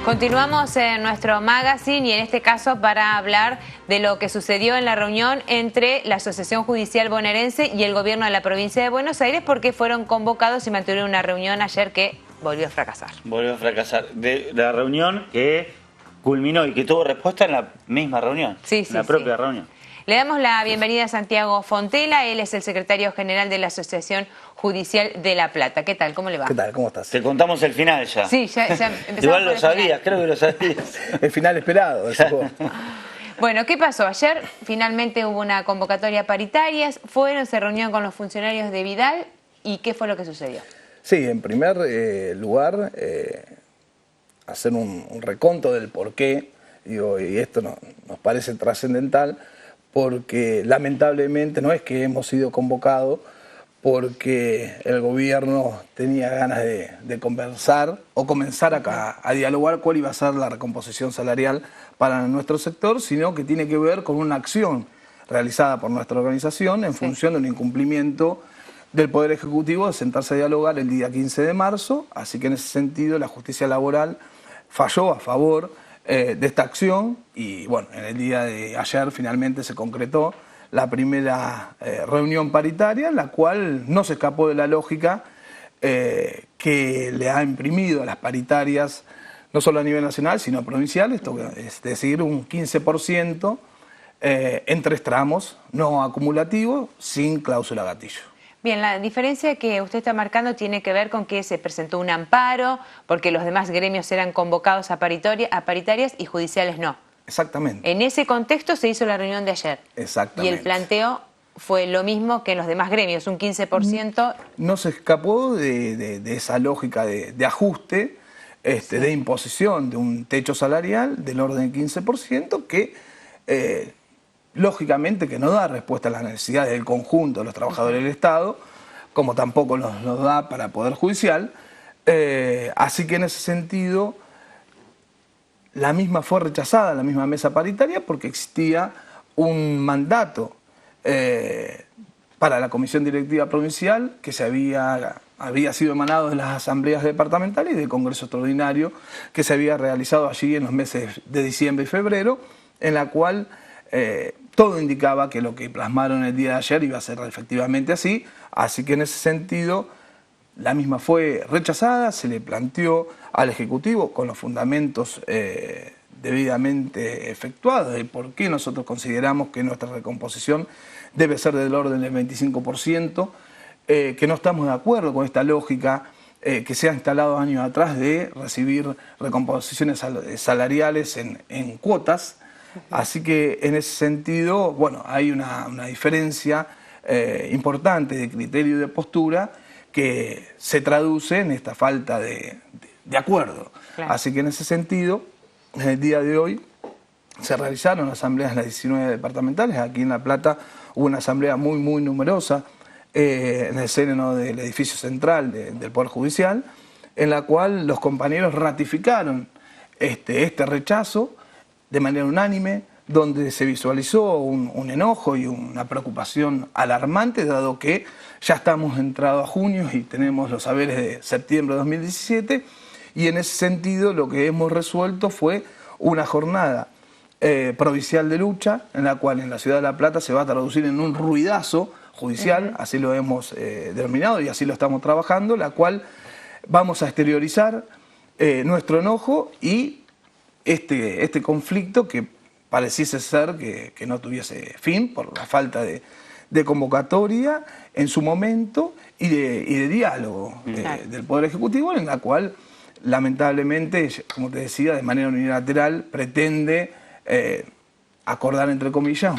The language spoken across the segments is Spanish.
Continuamos en nuestro magazine y en este caso para hablar de lo que sucedió en la reunión entre la Asociación Judicial Bonaerense y el gobierno de la provincia de Buenos Aires, porque fueron convocados y mantuvieron una reunión ayer que volvió a fracasar. Volvió a fracasar. De la reunión que culminó y que tuvo respuesta en la misma reunión, Sí, en la propia reunión. Le damos la bienvenida a Santiago Fontela, él es el secretario general de la Asociación Judicial de La Plata. ¿Qué tal? ¿Cómo le va? ¿Qué tal? ¿Cómo estás? Te contamos el final ya. Sí, ya empezamos. Igual lo sabías, creo que lo sabías. El final esperado. Bueno, ¿qué pasó? Ayer finalmente hubo una convocatoria paritaria, se reunieron con los funcionarios de Vidal y ¿qué fue lo que sucedió? Sí, en primer lugar, hacer un reconto del porqué, digo, y esto nos parece trascendental, porque lamentablemente no es que hemos sido convocados porque el gobierno tenía ganas de conversar o comenzar a dialogar cuál iba a ser la recomposición salarial para nuestro sector, sino que tiene que ver con una acción realizada por nuestra organización en función de un incumplimiento del Poder Ejecutivo de sentarse a dialogar el día 15 de marzo, así que en ese sentido la justicia laboral falló a favor de esta acción y bueno, en el día de ayer finalmente se concretó la primera reunión paritaria, la cual no se escapó de la lógica que le ha imprimido a las paritarias, no solo a nivel nacional, sino provincial, esto es decir, un 15% en 3 tramos, no acumulativo, sin cláusula gatillo. Bien, la diferencia que usted está marcando tiene que ver con que se presentó un amparo, porque los demás gremios eran convocados a paritarias y judiciales no. Exactamente. En ese contexto se hizo la reunión de ayer. Exactamente. Y el planteo fue lo mismo que en los demás gremios, un 15%. No se escapó de esa lógica de ajuste, sí, de imposición de un techo salarial del orden 15% que lógicamente que no da respuesta a las necesidades del conjunto de los trabajadores del Estado, como tampoco los da para Poder Judicial. Así que en ese sentido, la misma fue rechazada, la misma mesa paritaria, porque existía un mandato para la Comisión Directiva Provincial que había sido emanado de las asambleas departamentales y del Congreso Extraordinario que se había realizado allí en los meses de diciembre y febrero, en la cual todo indicaba que lo que plasmaron el día de ayer iba a ser efectivamente así, así que en ese sentido la misma fue rechazada, se le planteó al Ejecutivo con los fundamentos debidamente efectuados de por qué nosotros consideramos que nuestra recomposición debe ser del orden del 25%, que no estamos de acuerdo con esta lógica que se ha instalado años atrás de recibir recomposiciones salariales en cuotas. Así que en ese sentido, bueno, hay una diferencia importante de criterio y de postura que se traduce en esta falta de acuerdo. Claro. Así que en ese sentido, en el día de hoy se realizaron asambleas en las 19 departamentales. Aquí en La Plata hubo una asamblea muy numerosa en el seno del edificio central del Poder Judicial, en la cual los compañeros ratificaron este rechazo de manera unánime, donde se visualizó un enojo y una preocupación alarmante, dado que ya estamos entrados a junio y tenemos los saberes de septiembre de 2017, y en ese sentido lo que hemos resuelto fue una jornada provincial de lucha, en la cual en la ciudad de La Plata se va a traducir en un ruidazo judicial, así lo hemos denominado y así lo estamos trabajando, la cual vamos a exteriorizar nuestro enojo y este conflicto que pareciese ser que no tuviese fin por la falta de convocatoria en su momento y de diálogo del Poder Ejecutivo, en la cual lamentablemente, como te decía, de manera unilateral pretende acordar, entre comillas,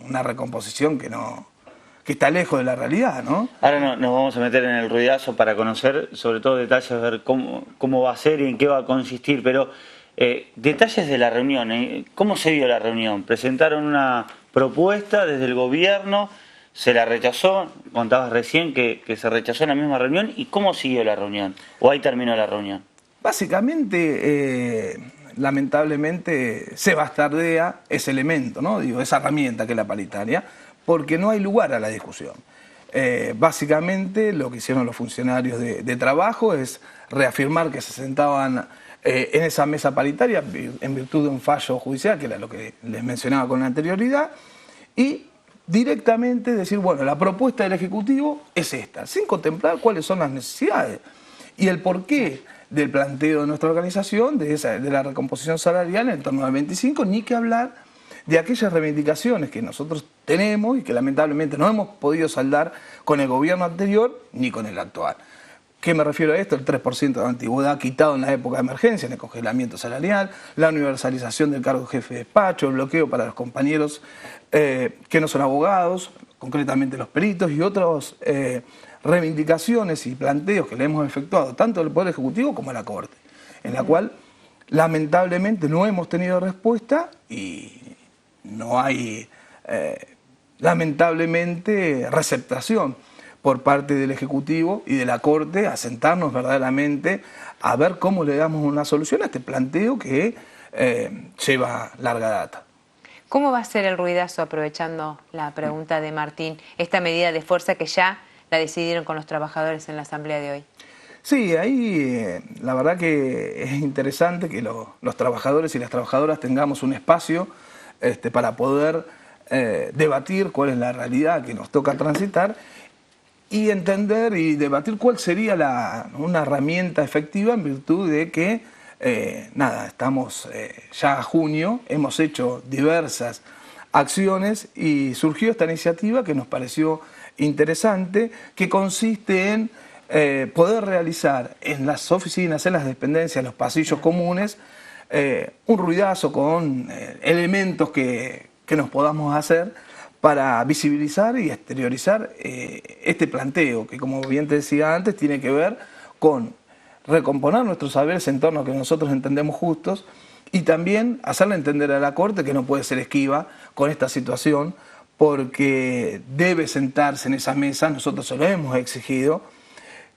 una recomposición que está lejos de la realidad, ¿no? Ahora nos vamos a meter en el ruidazo para conocer sobre todo detalles, ver cómo va a ser y en qué va a consistir, pero detalles de la reunión, ¿cómo se dio la reunión? Presentaron una propuesta desde el gobierno, se la rechazó, contabas recién que se rechazó en la misma reunión, ¿y cómo siguió la reunión? ¿O ahí terminó la reunión? Básicamente, lamentablemente, se bastardea ese elemento, ¿no? Digo, esa herramienta que es la paritaria, porque no hay lugar a la discusión. Básicamente, lo que hicieron los funcionarios de trabajo es reafirmar que se sentaban en esa mesa paritaria en virtud de un fallo judicial, que era lo que les mencionaba con anterioridad, y directamente decir, bueno, la propuesta del Ejecutivo es esta, sin contemplar cuáles son las necesidades y el porqué del planteo de nuestra organización, de la recomposición salarial en torno al 25, ni que hablar de aquellas reivindicaciones que nosotros tenemos y que lamentablemente no hemos podido saldar con el gobierno anterior ni con el actual. ¿Qué me refiero a esto? El 3% de antigüedad quitado en la época de emergencia, en el congelamiento salarial, la universalización del cargo de jefe de despacho, el bloqueo para los compañeros que no son abogados, concretamente los peritos, y otras reivindicaciones y planteos que le hemos efectuado tanto al Poder Ejecutivo como a la Corte, en la cual lamentablemente no hemos tenido respuesta y no hay lamentablemente receptación por parte del Ejecutivo y de la Corte a sentarnos verdaderamente a ver cómo le damos una solución a este planteo que lleva larga data. ¿Cómo va a ser el ruidazo, aprovechando la pregunta de Martín, esta medida de fuerza que ya la decidieron con los trabajadores en la asamblea de hoy? Sí, ahí la verdad que es interesante que los trabajadores y las trabajadoras tengamos un espacio para poder debatir cuál es la realidad que nos toca transitar y entender y debatir cuál sería una herramienta efectiva en virtud de que, estamos ya a junio, hemos hecho diversas acciones y surgió esta iniciativa que nos pareció interesante, que consiste en poder realizar en las oficinas, en las dependencias, en los pasillos comunes, un ruidazo con elementos que nos podamos hacer para visibilizar y exteriorizar este planteo, que como bien te decía antes, tiene que ver con recomponer nuestros saberes en torno a que nosotros entendemos justos y también hacerle entender a la Corte que no puede ser esquiva con esta situación, porque debe sentarse en esa mesa, nosotros se lo hemos exigido,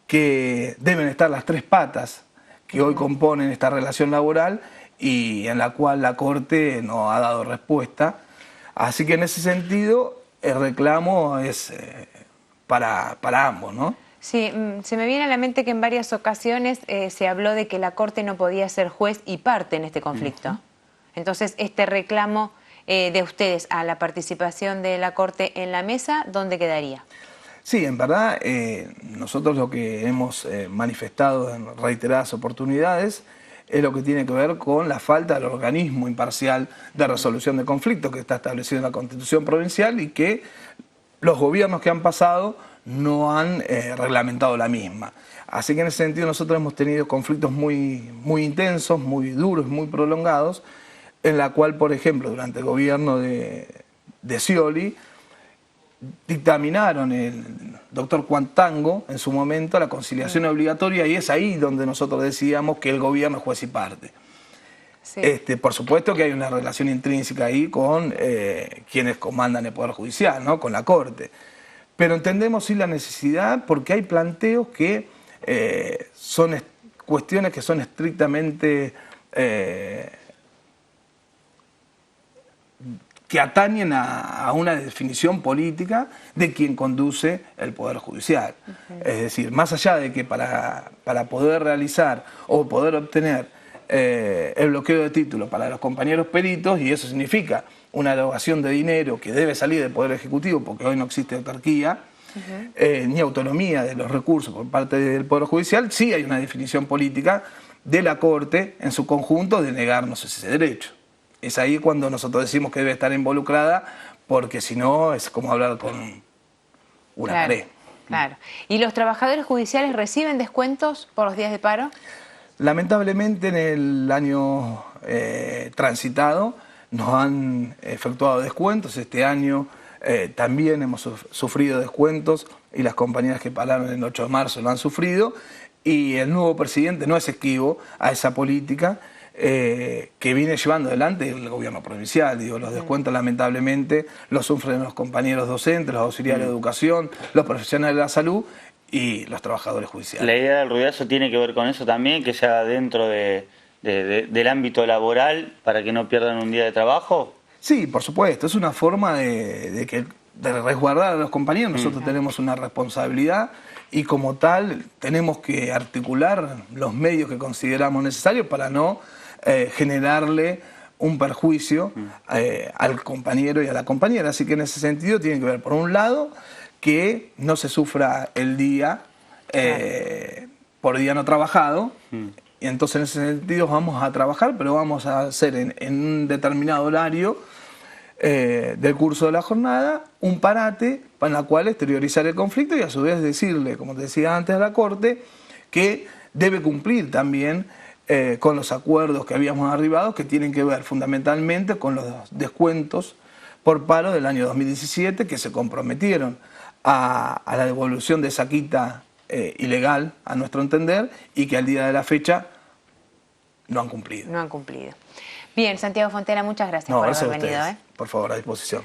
que deben estar las tres patas que hoy componen esta relación laboral y en la cual la Corte no ha dado respuesta. Así que en ese sentido el reclamo es para ambos, ¿no? Sí, se me viene a la mente que en varias ocasiones se habló de que la Corte no podía ser juez y parte en este conflicto. Entonces, este reclamo de ustedes a la participación de la Corte en la mesa, ¿dónde quedaría? Sí, en verdad, nosotros lo que hemos manifestado en reiteradas oportunidades es lo que tiene que ver con la falta del organismo imparcial de resolución de conflictos que está establecido en la Constitución provincial y que los gobiernos que han pasado no han reglamentado la misma. Así que en ese sentido nosotros hemos tenido conflictos muy intensos, muy duros, muy prolongados, en la cual, por ejemplo, durante el gobierno de Scioli, dictaminaron el doctor Cuantango en su momento la conciliación obligatoria y es ahí donde nosotros decíamos que el gobierno es juez y parte. Sí. Por supuesto que hay una relación intrínseca ahí con quienes comandan el Poder Judicial, ¿no? Con la Corte. Pero entendemos sí la necesidad porque hay planteos que son cuestiones que son estrictamente que atañen a una definición política de quien conduce el Poder Judicial. Es decir, más allá de que para poder realizar o poder obtener el bloqueo de título para los compañeros peritos, y eso significa una erogación de dinero que debe salir del Poder Ejecutivo porque hoy no existe autarquía, ni autonomía de los recursos por parte del Poder Judicial, sí hay una definición política de la Corte en su conjunto de negarnos ese derecho. Es ahí cuando nosotros decimos que debe estar involucrada, porque si no es como hablar con una pared. Claro. ¿Y los trabajadores judiciales reciben descuentos por los días de paro? Lamentablemente en el año transitado nos han efectuado descuentos. Este año también hemos sufrido descuentos y las compañías que pararon el 8 de marzo lo han sufrido. Y el nuevo presidente no es esquivo a esa política que viene llevando adelante el gobierno provincial. Digo, los descuentos lamentablemente los sufren los compañeros docentes, los auxiliares de educación, los profesionales de la salud y los trabajadores judiciales. La idea del ruidazo tiene que ver con eso también, que sea dentro del ámbito laboral para que no pierdan un día de trabajo. Sí, por supuesto, es una forma de que de resguardar a los compañeros, nosotros tenemos una responsabilidad y como tal tenemos que articular los medios que consideramos necesarios para no generarle un perjuicio al compañero y a la compañera. Así que en ese sentido tiene que ver, por un lado, que no se sufra el día por día no trabajado, y entonces en ese sentido vamos a trabajar, pero vamos a hacer en un determinado horario del curso de la jornada un parate para el cual exteriorizar el conflicto y a su vez decirle, como te decía antes, a la Corte que debe cumplir también con los acuerdos que habíamos arribado, que tienen que ver fundamentalmente con los descuentos por paro del año 2017 que se comprometieron a la devolución de esa quita ilegal, a nuestro entender, y que al día de la fecha no han cumplido. No han cumplido. Bien, Santiago Fontena, muchas gracias por haber venido. Por favor, a disposición.